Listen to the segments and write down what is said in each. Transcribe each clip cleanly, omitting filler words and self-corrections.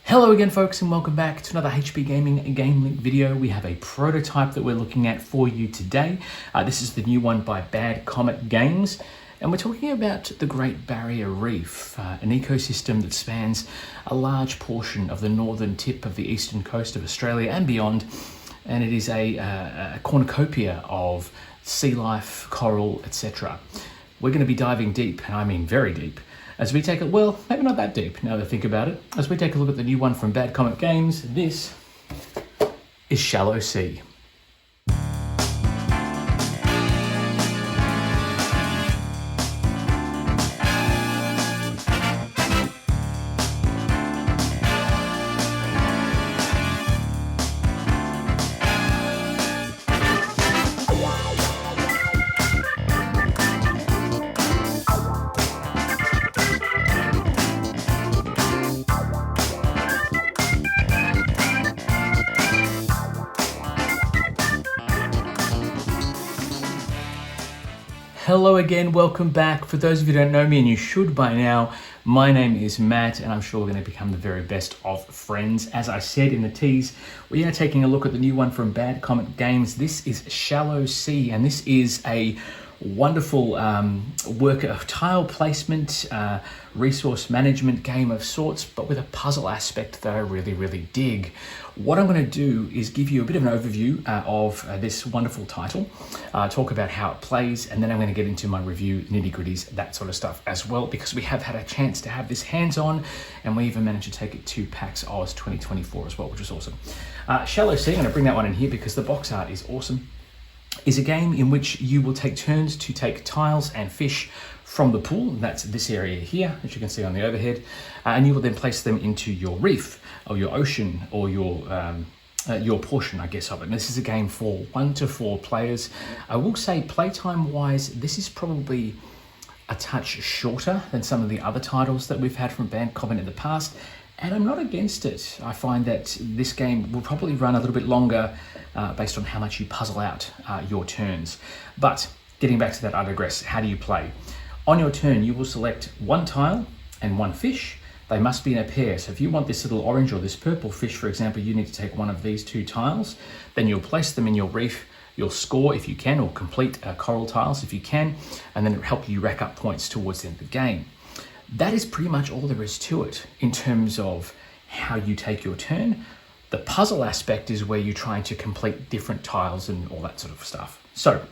Hello again folks, and welcome back to another HP Gaming GameLINK video. We have a prototype that we're looking at for you today. This is the new one by Bat Comet Games, and we're talking about the Great Barrier Reef, an ecosystem that spans a large portion of the northern tip of the eastern coast of Australia and beyond, and it is a cornucopia of sea life, coral, etc. We're going to be diving deep, and I mean very deep, as we take a, well, maybe not that deep now that I think about it, as we take a look at the new one from Bat Comet Games. This is Shallow Sea. Hello again, welcome back. For those of you who don't know me, and you should by now, my name is Matt, and I'm sure we're going to become the very best of friends. As I said in the tease, we are taking a look at the new one from Bat Comet Games. This is Shallow Sea, and this is a wonderful work of tile placement, resource management game of sorts, but with a puzzle aspect that I really dig. What I'm going to do is give you a bit of an overview of this wonderful title, talk about how it plays, and then I'm going to get into my review, nitty-gritties, that sort of stuff as well, because we have had a chance to have this hands-on, and we even managed to take it to PAX Oz 2024 as well, which is awesome. Shallow Sea, I'm going to bring that one in here because the box art is awesome, is a game in which you will take turns to take tiles and fish from the pool. That's this area here, as you can see on the overhead, and you will then place them into your reef or your ocean or your portion, I guess, of it. And this is a game for 1 to 4 players. I will say, playtime wise, this is probably a touch shorter than some of the other titles that we've had from Bat Comet in the past, and I'm not against it. I find that this game will probably run a little bit longer based on how much you puzzle out your turns. But getting back to that, I digress. How do you play? On your turn, you will select 1 tile and 1 fish. They must be in a pair. So if you want this little orange or this purple fish, for example, you need to take one of these 2 tiles. Then you'll place them in your reef. You'll score if you can, or complete coral tiles if you can, and then it'll help you rack up points towards the end of the game. That is pretty much all there is to it in terms of how you take your turn. The puzzle aspect is where you're trying to complete different tiles and all that sort of stuff. So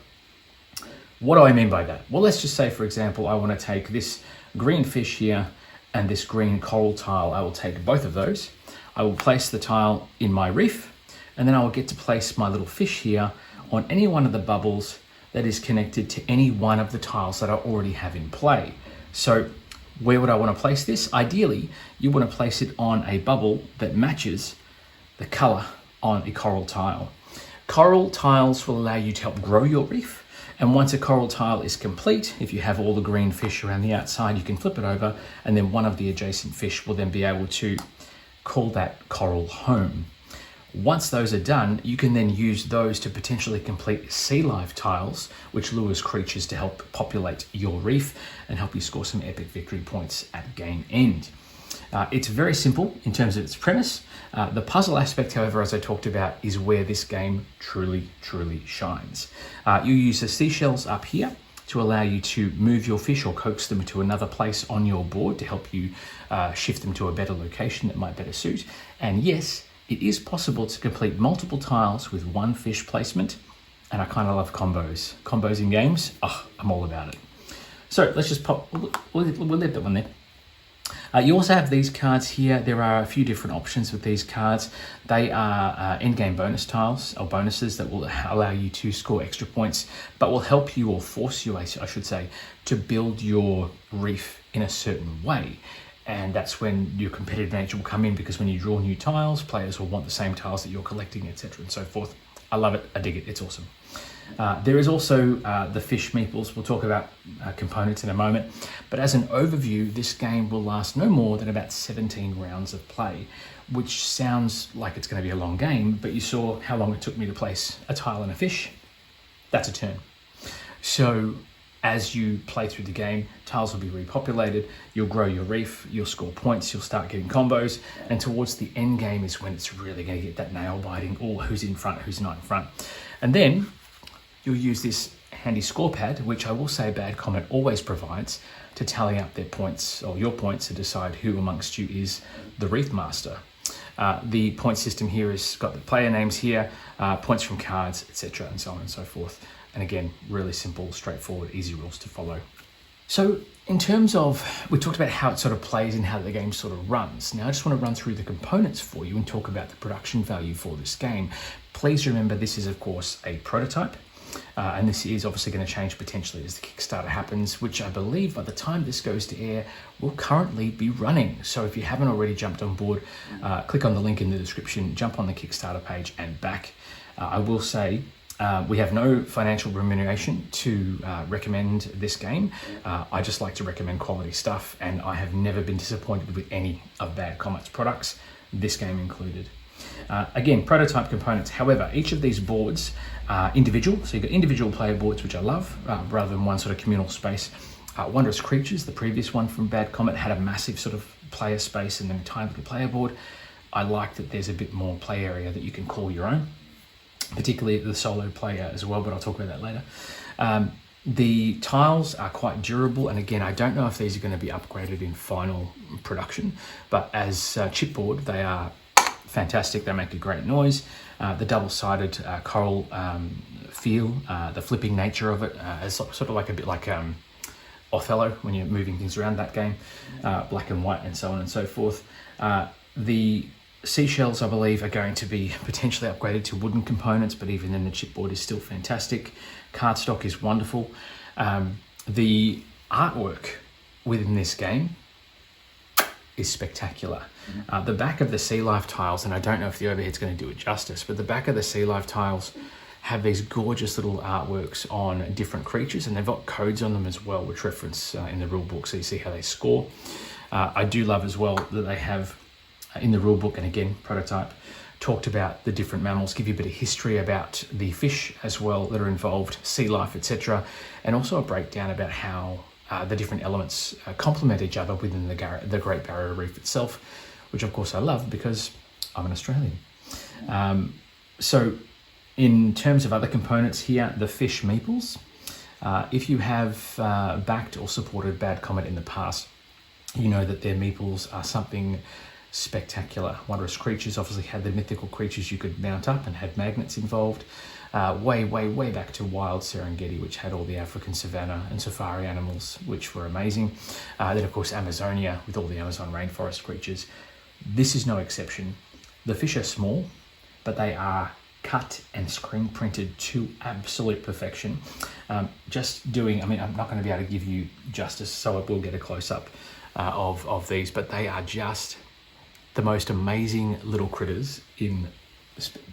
what do I mean by that? Well, let's just say, for example, I want to take this green fish here and this green coral tile. I will take both of those. I will place the tile in my reef, and then I will get to place my little fish here on any one of the bubbles that is connected to any one of the tiles that I already have in play. So where would I want to place this? Ideally, you want to place it on a bubble that matches the color on a coral tile. Coral tiles will allow you to help grow your reef, and once a coral tile is complete, if you have all the green fish around the outside, you can flip it over, and then one of the adjacent fish will then be able to call that coral home. Once those are done, you can then use those to potentially complete sea life tiles, which lures creatures to help populate your reef and help you score some epic victory points at game end. It's very simple in terms of its premise. The puzzle aspect, however, as I talked about, is where this game truly shines. You use the seashells up here to allow you to move your fish or coax them to another place on your board to help you shift them to a better location that might better suit. And yes, it is possible to complete multiple tiles with 1 fish placement, and I kind of love combos. Combos in games, I'm all about it. So let's just pop, we'll leave that one there. You also have these cards here. There are a few different options with these cards. They are endgame bonus tiles, or bonuses that will allow you to score extra points, but will help you, or force you, I should say, to build your reef in a certain way. And that's when your competitive nature will come in, because when you draw new tiles, players will want the same tiles that you're collecting, etc. and so forth. I love it, I dig it, it's awesome. There is also the fish meeples. We'll talk about components in a moment, but as an overview, this game will last no more than about 17 rounds of play, which sounds like it's going to be a long game, but you saw how long it took me to place a tile and a fish. That's a turn. So As you play through the game, tiles will be repopulated, you'll grow your reef, you'll score points, you'll start getting combos, and towards the end game is when it's really going to get that nail biting, or who's in front, who's not in front. And then you'll use this handy score pad, which I will say Bat Comet always provides, to tally up their points, or your points, to decide who amongst you is the reef master. The point system here has got the player names here, points from cards, etc., and so on and so forth. And again, really simple, straightforward, easy rules to follow. So in terms of, we talked about how it sort of plays and how the game sort of runs. Now I just want to run through the components for you and talk about the production value for this game. Please remember this is of course a prototype. And this is obviously going to change potentially as the Kickstarter happens, which I believe by the time this goes to air will currently be running. So if you haven't already jumped on board, click on the link in the description, jump on the Kickstarter page and back. I will say we have no financial remuneration to recommend this game. I just like to recommend quality stuff, and I have never been disappointed with any of Bat Comet's products, this game included. Again, prototype components. However, each of these boards are individual. So you've got individual player boards, which I love, rather than one sort of communal space. Wondrous Creatures, the previous one from Bat Comet, had a massive sort of player space and then a tiny little player board. I like that there's a bit more play area that you can call your own, particularly the solo player as well, but I'll talk about that later. The tiles are quite durable, and again, I don't know if these are going to be upgraded in final production, but as chipboard, they are fantastic. They make a great noise. The double-sided coral feel, the flipping nature of it, is sort of like a bit like Othello when you're moving things around that game, black and white and so on and so forth. The seashells, I believe, are going to be potentially upgraded to wooden components, but even then the chipboard is still fantastic. Cardstock is wonderful. The artwork within this game is spectacular. The back of the sea life tiles, and I don't know if the overhead's going to do it justice, but the back of the sea life tiles have these gorgeous little artworks on different creatures, and they've got codes on them as well, which reference in the rule book, so you see how they score. I do love as well that they have in the rule book, and again, prototype, talked about the different mammals, give you a bit of history about the fish as well that are involved, sea life, etc., and also a breakdown about how the different elements complement each other within the Great Barrier Reef itself, which of course I love because I'm an Australian. So in terms of other components here, the fish meeples, if you have backed or supported Bat Comet in the past, you know that their meeples are something spectacular. Wondrous Creatures obviously had the mythical creatures you could mount up and had magnets involved. Way back to Wild Serengeti, which had all the African savanna and safari animals, which were amazing. Then of course Amazonia with all the Amazon rainforest creatures. This is no exception. The fish are small, but they are cut and screen printed to absolute perfection. Just doing, I mean, I'm not going to be able to give you justice, so I will get a close-up of these, but they are just the most amazing little critters in.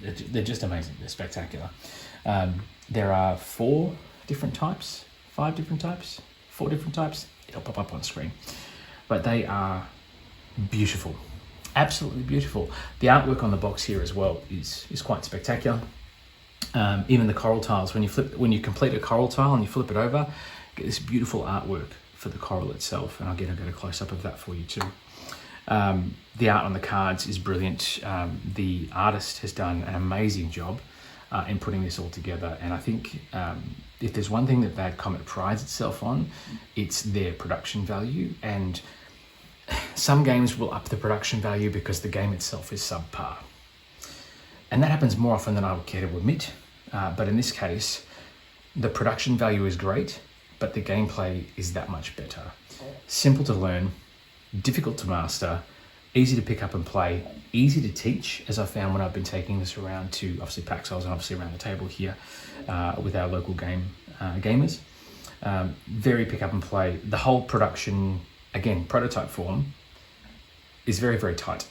They're just amazing. They're spectacular. There are 4 different types, 5 different types, 4 different types. It'll pop up on screen, but they are beautiful, absolutely beautiful. The artwork on the box here as well is quite spectacular. Even the coral tiles, when you complete a coral tile and you flip it over, get this beautiful artwork for the coral itself, and I'll get a close-up of that for you too. The art on the cards is brilliant. The artist has done an amazing job in putting this all together, and I think if there's one thing that Bat Comet prides itself on, it's their production value. And some games will up the production value because the game itself is subpar, and that happens more often than I would care to admit, but in this case the production value is great, but the gameplay is that much better. Simple to learn, difficult to master, easy to pick up and play, easy to teach, as I found when I've been taking this around to obviously pack sales and obviously around the table here with our local gamers. Very pick up and play. The whole production, again, prototype form, is very tight,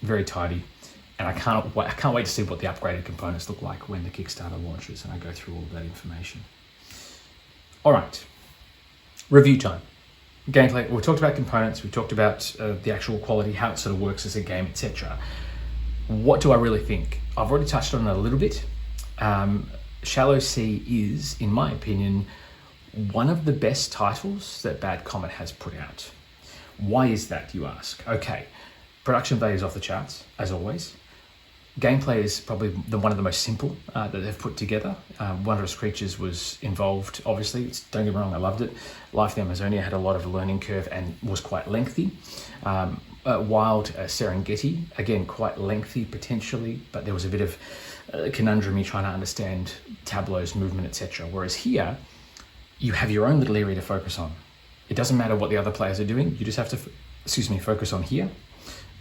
very tidy, and I can't wait to see what the upgraded components look like when the Kickstarter launches and I go through all that information. All right, review time. Gameplay, we talked about components, we talked about the actual quality, how it sort of works as a game, etc. What do I really think? I've already touched on it a little bit. Shallow Sea is, in my opinion, one of the best titles that Bat Comet has put out. Why is that, you ask? Okay, production value is off the charts, as always. Gameplay is probably one of the most simple that they've put together. Wondrous Creatures was involved, obviously. Don't get me wrong, I loved it. Life of the Amazonia had a lot of a learning curve and was quite lengthy. Wild Serengeti, again, quite lengthy potentially, but there was a bit of conundrum trying to understand tableaus, movement, etc. Whereas here, you have your own little area to focus on. It doesn't matter what the other players are doing. You just have to, focus on here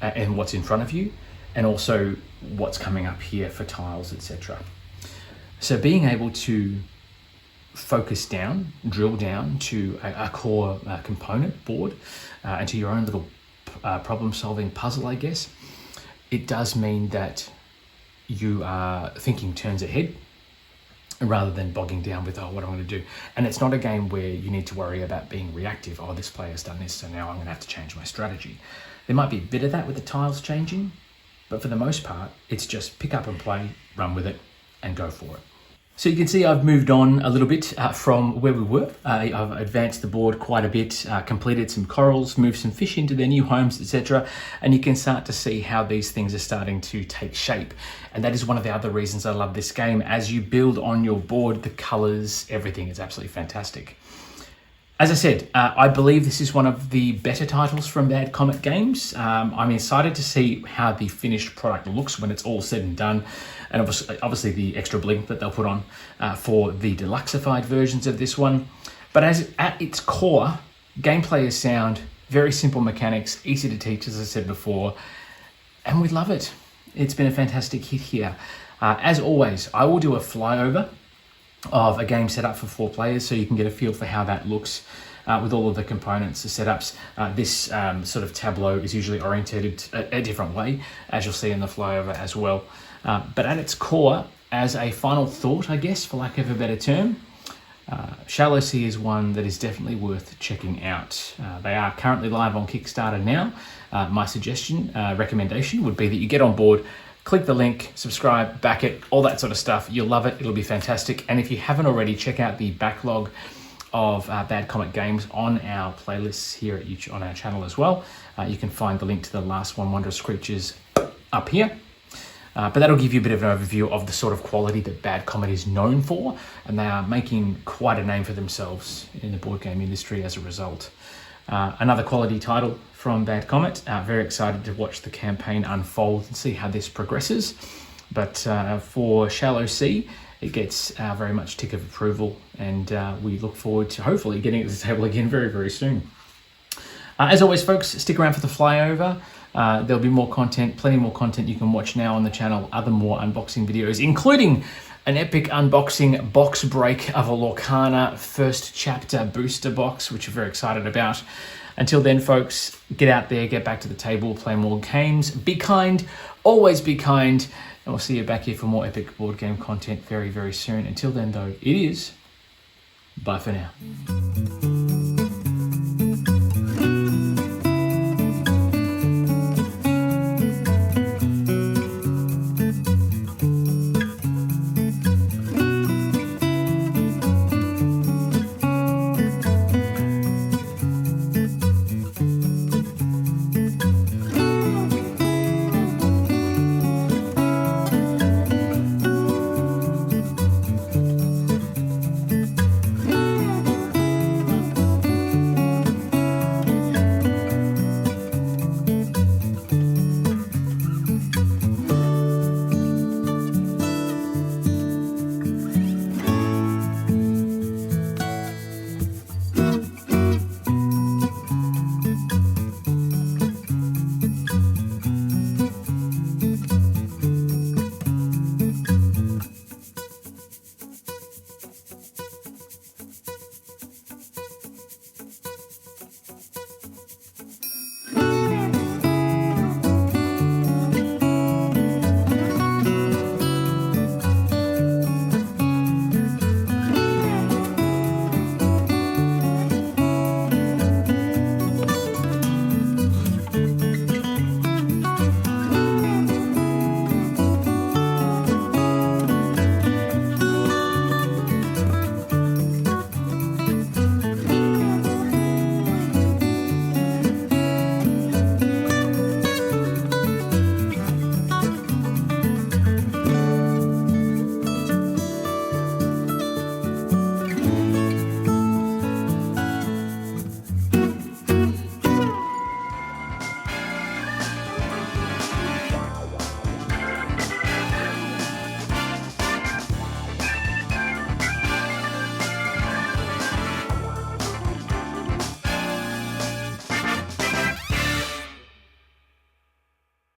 and what's in front of you, and also what's coming up here for tiles, etc. So being able to focus down, drill down to a core component board and to your own little problem-solving puzzle, I guess, it does mean that you are thinking turns ahead rather than bogging down with, what am I going to do? And it's not a game where you need to worry about being reactive. Oh, this player's done this, so now I'm going to have to change my strategy. There might be a bit of that with the tiles changing, but for the most part, it's just pick up and play, run with it, and go for it. So you can see I've moved on a little bit from where we were. I've advanced the board quite a bit, completed some corals, moved some fish into their new homes, etc. And you can start to see how these things are starting to take shape. And that is one of the other reasons I love this game. As you build on your board, the colors, everything is absolutely fantastic. As I said, I believe this is one of the better titles from Bat Comet Games. I'm excited to see how the finished product looks when it's all said and done. And obviously the extra bling that they'll put on for the deluxeified versions of this one. But at its core, gameplay is sound, very simple mechanics, easy to teach, as I said before, and we love it. It's been a fantastic hit here. As always, I will do a flyover of a game set up for 4 players so you can get a feel for how that looks with all of the components, the setups. This sort of tableau is usually orientated a different way, as you'll see in the flyover as well. But at its core, as a final thought, I guess, for lack of a better term, Shallow Sea is one that is definitely worth checking out. They are currently live on Kickstarter now. My recommendation would be that you get on board, click the link, subscribe, back it, all that sort of stuff. You'll love it. It'll be fantastic. And if you haven't already, check out the backlog of Bat Comet games on our playlists here on our channel as well. You can find the link to the last one, Wondrous Creatures, up here. But that'll give you a bit of an overview of the sort of quality that Bat Comet is known for, and they are making quite a name for themselves in the board game industry as a result. Another quality title from Bat Comet. Very excited to watch the campaign unfold and see how this progresses. But for Shallow Sea, it gets very much tick of approval, and we look forward to hopefully getting it to the table again very, very soon. As always, folks, stick around for the flyover. There'll be more content, plenty more content you can watch now on the channel, other more unboxing videos, including an epic unboxing box break of a Lorcana first chapter booster box, which we're very excited about. Until then, folks, get out there, get back to the table, play more games, be kind, always be kind, and we'll see you back here for more epic board game content very, very soon. Until then, though, it is bye for now.